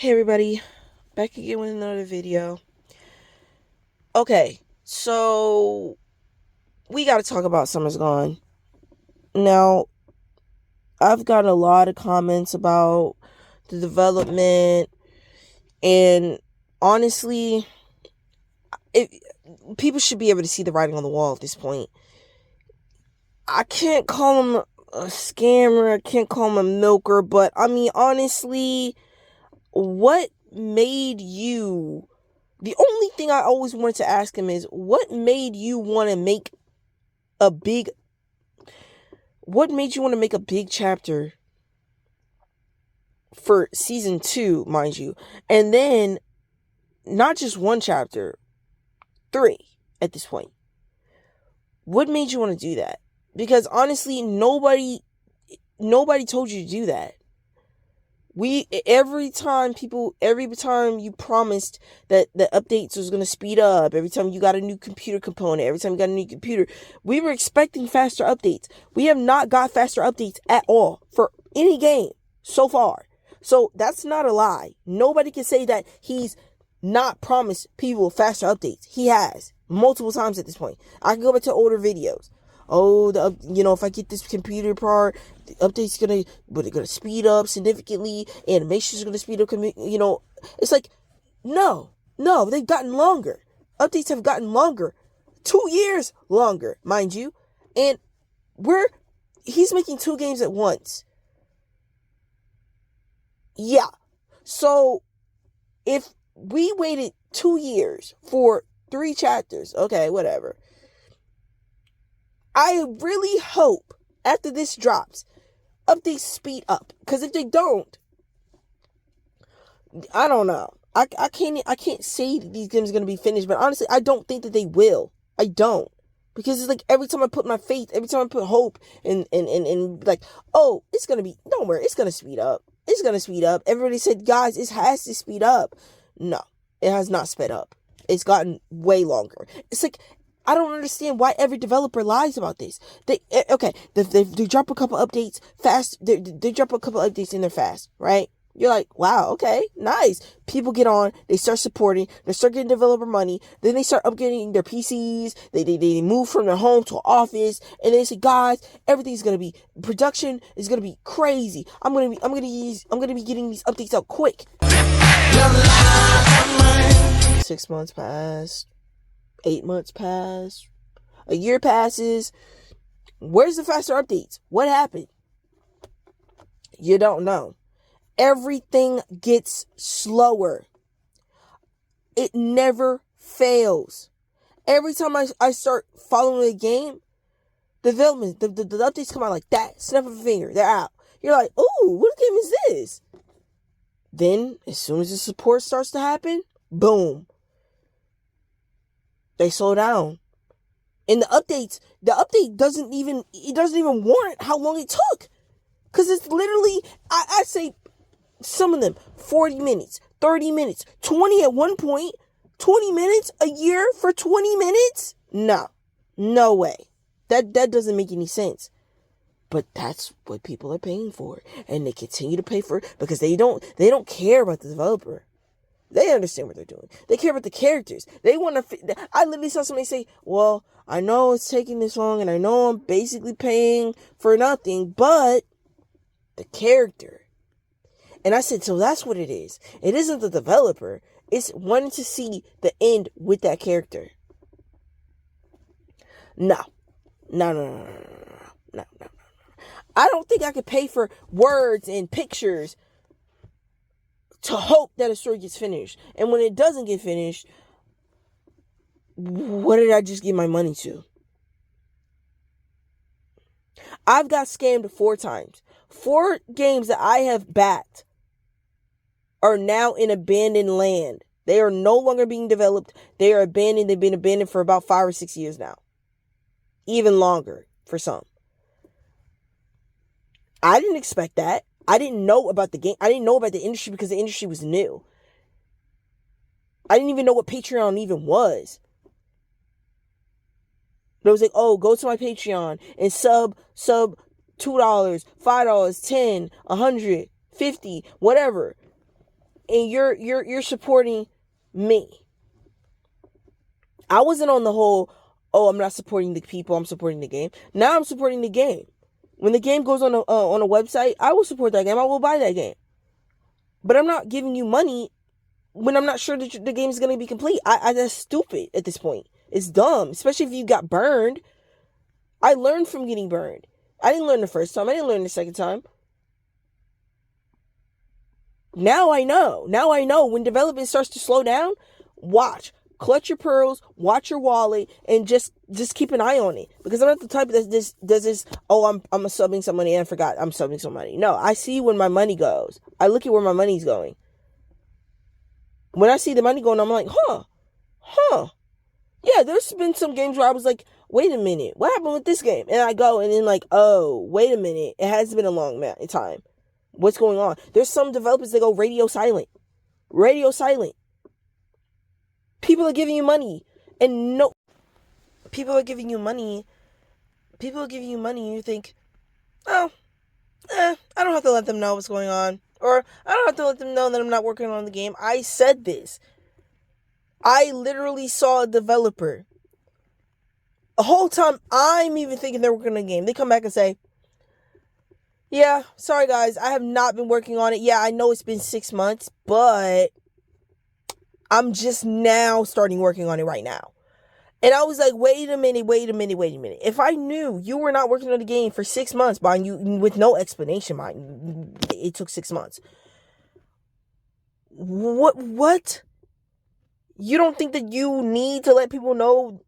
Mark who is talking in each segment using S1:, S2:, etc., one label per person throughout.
S1: Hey everybody, back again with another video. Okay, so we gotta talk about Summer's Gone. Now, I've got a lot of comments about the development, and honestly, people should be able to see the writing on the wall at this point. I can't call him a scammer, I can't call him a milker, but I mean, honestly, what made you... The only thing I always wanted to ask him is, what made you want to make a big... What made you want to make a big chapter for season 2, mind you? And then, not just one chapter, 3 at this point. What made you want to do that? Because honestly, nobody told you to do that. Every time you promised that the updates was going to speed up, every time you got a new computer component, every time you got a new computer, we were expecting faster updates. We have not got faster updates at all for any game so far. So that's not a lie. Nobody can say that he's not promised people faster updates. He has multiple times at this point. I can go back to older videos. Oh, if I get this computer part, the update's gonna speed up significantly. Animation's gonna speed up. It's like, no, they've gotten longer. Updates have gotten longer, 2 years longer, mind you. And he's making 2 games at once. Yeah. So if we waited 2 years for 3 chapters, okay, whatever. I really hope after this drops, updates speed up. Because if they don't, I don't know. I can't say that these games are going to be finished, but honestly, I don't think that they will. I don't. Because it's like every time I put my faith, every time I put hope and like, oh, it's going to be, don't worry, it's going to speed up. It's going to speed up. Everybody said, guys, it has to speed up. No, it has not sped up. It's gotten way longer. It's like, I don't understand why every developer lies about this. They drop a couple updates fast. They drop a couple updates and they're fast, right? You're like, wow, okay, nice. People get on, they start supporting, they start getting developer money, then they start upgrading their PCs, they move from their home to an office, and they say, guys, production is gonna be crazy. I'm gonna be getting these updates out quick. 6 months pass. 8 months pass, a year passes. Where's the faster updates? What happened? You don't know. Everything gets slower. It never fails. Every time I start following a game, the development, the updates come out like that. Snap of a finger, they're out. You're like, ooh, what game is this? Then, as soon as the support starts to happen, boom. They slow down. And the update doesn't even warrant how long it took. Because it's literally, I say some of them, 40 minutes, 30 minutes, 20 at one point, 20 minutes a year for 20 minutes? No way. That doesn't make any sense. But that's what people are paying for. And they continue to pay for it because they don't care about the developer. They understand what they're doing. They care about the characters. They want to... I literally saw somebody say, well, I know it's taking this long and I know I'm basically paying for nothing, but the character. And I said, so that's what it is. It isn't the developer. It's wanting to see the end with that character. No. I don't think I could pay for words and pictures to hope that a story gets finished. And when it doesn't get finished, what did I just give my money to? I've got scammed 4 times. 4 games that I have backed are now in abandoned land. They are no longer being developed. They are abandoned. They've been abandoned for about 5 or 6 years now. Even longer for some. I didn't expect that. I didn't know about the game. I didn't know about the industry because the industry was new. I didn't even know what Patreon even was. But it was like, oh, go to my Patreon and sub $2, $5, $10, $100, $50, whatever. and you're supporting me. I wasn't on the whole, oh, I'm not supporting the people, I'm supporting the game. Now I'm supporting the game. When the game goes on a website, I will support that game. I will buy that game. But I'm not giving you money when I'm not sure that the game is going to be complete. That's stupid at this point. It's dumb, especially if you got burned. I learned from getting burned. I didn't learn the first time. I didn't learn the second time. Now I know. Now I know when development starts to slow down, watch. Clutch your pearls, watch your wallet, and just keep an eye on it. Because I'm not the type that does this, oh, I'm subbing some money and I forgot I'm subbing some money. No, I see when my money goes. I look at where my money's going. When I see the money going, I'm like, yeah, there's been some games where I was like, wait a minute, what happened with this game? And I go and then like, oh, wait a minute, it has been a long time. What's going on? There's some developers that go radio silent. Radio silent. People are giving you money. And no, people are giving you money. People are giving you money and you think, oh, I don't have to let them know what's going on. Or I don't have to let them know that I'm not working on the game. I said this. I literally saw a developer. The whole time I'm even thinking they're working on the game. They come back and say, yeah, sorry guys, I have not been working on it. Yeah, I know it's been 6 months, but I'm just now starting working on it right now. And I was like, wait a minute. If I knew you were not working on the game for 6 months, mind you, with no explanation, mind, it took 6 months. What? You don't think that you need to let people know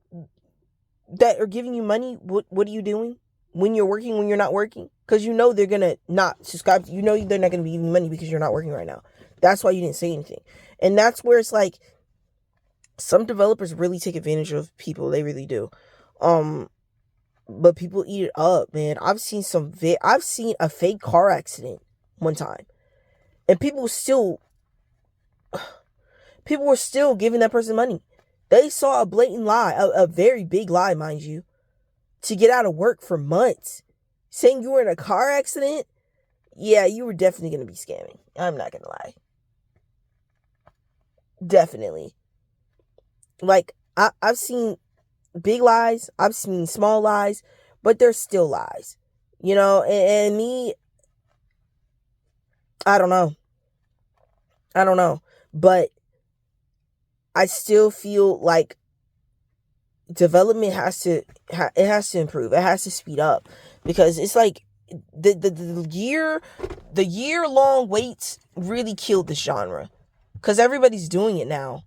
S1: that are giving you money? What are you doing when you're working, when you're not working? Because you know they're going to not subscribe. You know they're not going to be giving you money because you're not working right now. That's why you didn't say anything. And that's where it's like, some developers really take advantage of people. They really do. But people eat it up, man. I've seen a fake car accident one time. And people were still giving that person money. They saw a blatant lie, a very big lie, mind you, to get out of work for months. Saying you were in a car accident? Yeah, you were definitely going to be scamming. I'm not going to lie. Definitely. Like, I've seen big lies. I've seen small lies. But they're still lies. You know, and me, I don't know. But I still feel like development has to improve. It has to speed up. Because it's like the year long waits really killed this genre. Because everybody's doing it now.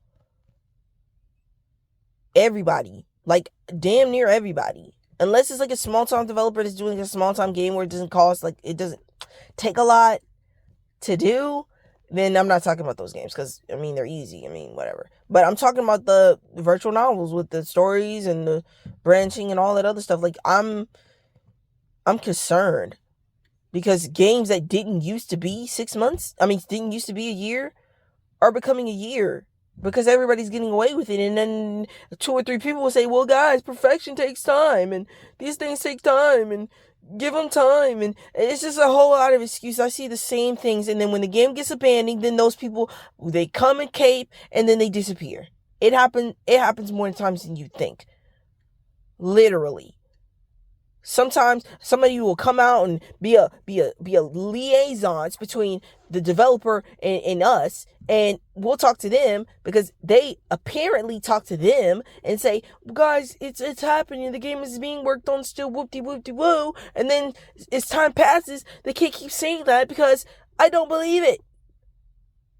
S1: Everybody. Like, damn near everybody. Unless it's like a small time developer that's doing a small time game where it doesn't cost, like, it doesn't take a lot to do, then I'm not talking about those games. Because, I mean, they're easy. I mean, whatever. But I'm talking about the virtual novels with the stories and the branching and all that other stuff. Like, I'm concerned. Because games that didn't used to be 6 months, didn't used to be a year, are becoming a year. Because everybody's getting away with it. And then 2 or 3 people will say, well, guys, perfection takes time. And these things take time. And give them time. And it's just a whole lot of excuses. I see the same things. And then when the game gets abandoned, then those people, they come and cape. And then they disappear. It happens more times than you think. Literally. Sometimes somebody will come out and be a liaison between the developer and us, and we'll talk to them because they apparently talk to them and say, guys, it's happening. The game is being worked on still, whoop-de-whoop-de-woo. And then as time passes, they can't keep saying that because I don't believe it.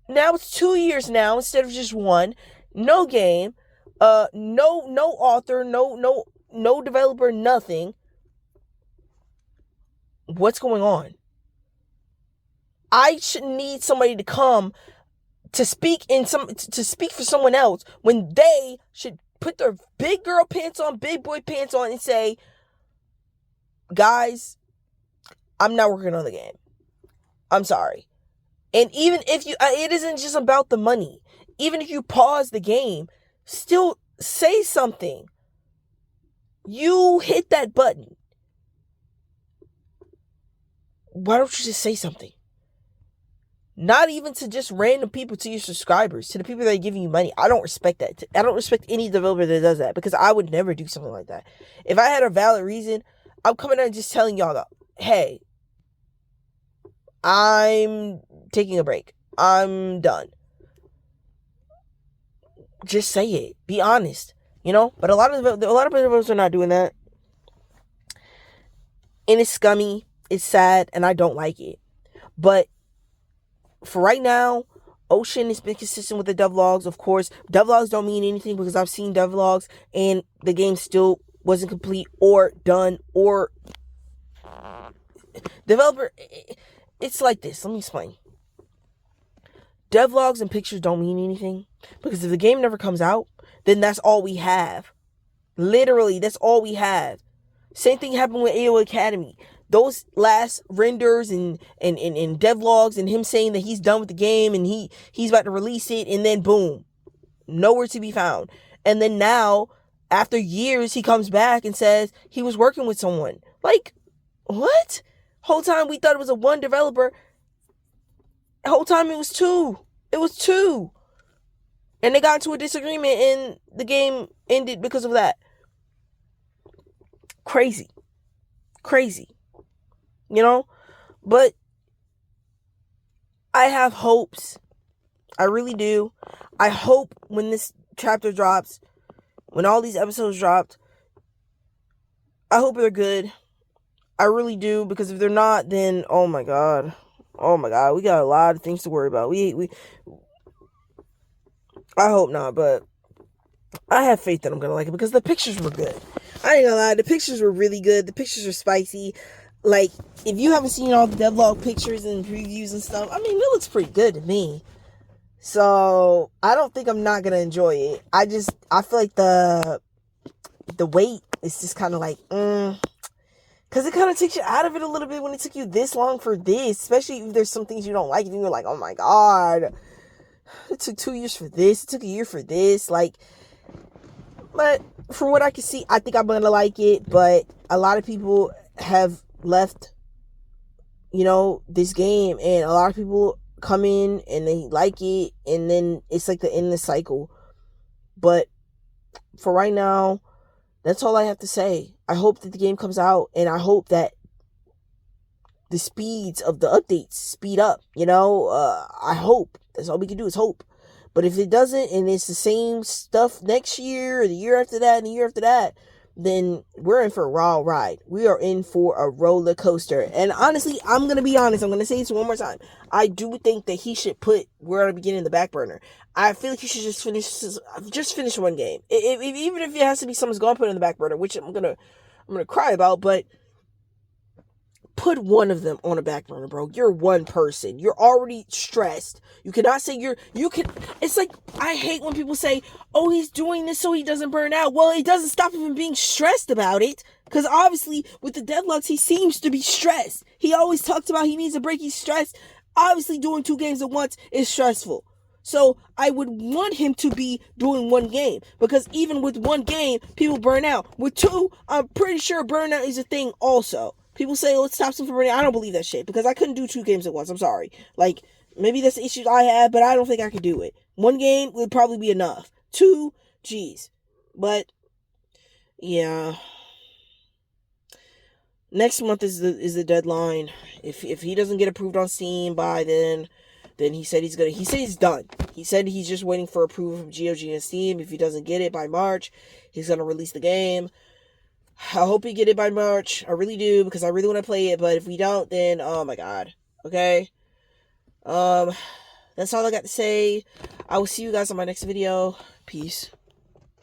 S1: Now it's 2 years now instead of just 1. No game, no author, no developer, nothing. What's going on? I shouldn't need somebody to come to speak for someone else when they should put their big girl pants on, big boy pants on, and say, guys, I'm not working on the game. I'm sorry. And even if it isn't just about the money. Even if you pause the game, still say something. You hit that button. Why don't you just say something? Not even to just random people, to your subscribers, to the people that are giving you money. I don't respect that. I don't respect any developer that does that, because I would never do something like that. If I had a valid reason, I'm coming out and just telling y'all that, hey, I'm taking a break. I'm done. Just say it. Be honest. You know? But a lot of developers are not doing that. And it's scummy. It's sad. And I don't like it. But for right now, Ocean has been consistent with the devlogs. Of course, devlogs don't mean anything, because I've seen devlogs and the game still wasn't complete or done, or developer. It's like this. Let me explain. Devlogs and pictures don't mean anything, because if the game never comes out, then that's all we have. Literally, that's all we have. Same thing happened with AO Academy. Those last renders and devlogs and him saying that he's done with the game and he's about to release it, and then boom, nowhere to be found. And then now, after years, he comes back and says he was working with someone. Like, what? Whole time we thought it was a one developer. Whole time it was two. It was two. And they got into a disagreement and the game ended because of that. Crazy. You know? But I have hopes. I really do. I hope when this chapter drops, when all these episodes dropped, I hope they're good. I really do, because if they're not, then oh my god, we got a lot of things to worry about. I hope not, but I have faith that I'm gonna like it, because the pictures were good. I ain't gonna lie, the pictures were really good. The pictures are spicy. Like, if you haven't seen all the devlog pictures and previews and stuff, I mean, it looks pretty good to me. So I don't think I'm not gonna enjoy it. I feel like the wait is just kind of like, because it kind of takes you out of it a little bit when it took you this long for this, especially if there's some things you don't like, and you're like, oh my god, it took 2 years for this, it took a year for this, like. But from what I can see, I think I'm gonna like it. But a lot of people have left, this game, and a lot of people come in and they like it, and then it's like the end of the cycle. But for right now, that's all I have to say. I hope that the game comes out, and I hope that the speeds of the updates speed up. I hope. That's all we can do is hope. But if it doesn't, and it's the same stuff next year, or the year after that, and the year after that, then we're in for a wild ride. We are in for a roller coaster. And honestly, I'm going to be honest. I'm going to say this one more time. I do think that he should put We're on the Beginning in the back burner. I feel like he should just finish one game. Even if it has to be someone's going to put it in the back burner, which I'm going to cry about, but put one of them on a back burner, bro. You're one person. You're already stressed. You cannot say it's like, I hate when people say, oh, he's doing this so he doesn't burn out. Well, it doesn't stop him from being stressed about it. Because obviously, with the deadlocks, he seems to be stressed. He always talks about he needs a break. He's stressed. Obviously, doing 2 games at once is stressful. So I would want him to be doing one game, because even with one game, people burn out. With 2, I'm pretty sure burnout is a thing also. People say, oh, it stops them from burning out. I don't believe that shit, because I couldn't do 2 games at once. I'm sorry. Like, maybe that's the issues I have, but I don't think I could do it. 1 game would probably be enough. 2, geez. But, yeah. Next month is the deadline. If he doesn't get approved on Steam by then he said he's done. He said he's just waiting for approval from GOG and Steam. If he doesn't get it by March, he's going to release the game. I hope we get it by March. I really do, because I really want to play it. But if we don't, then oh my god. Okay. That's all I got to say. I will see you guys on my next video. Peace.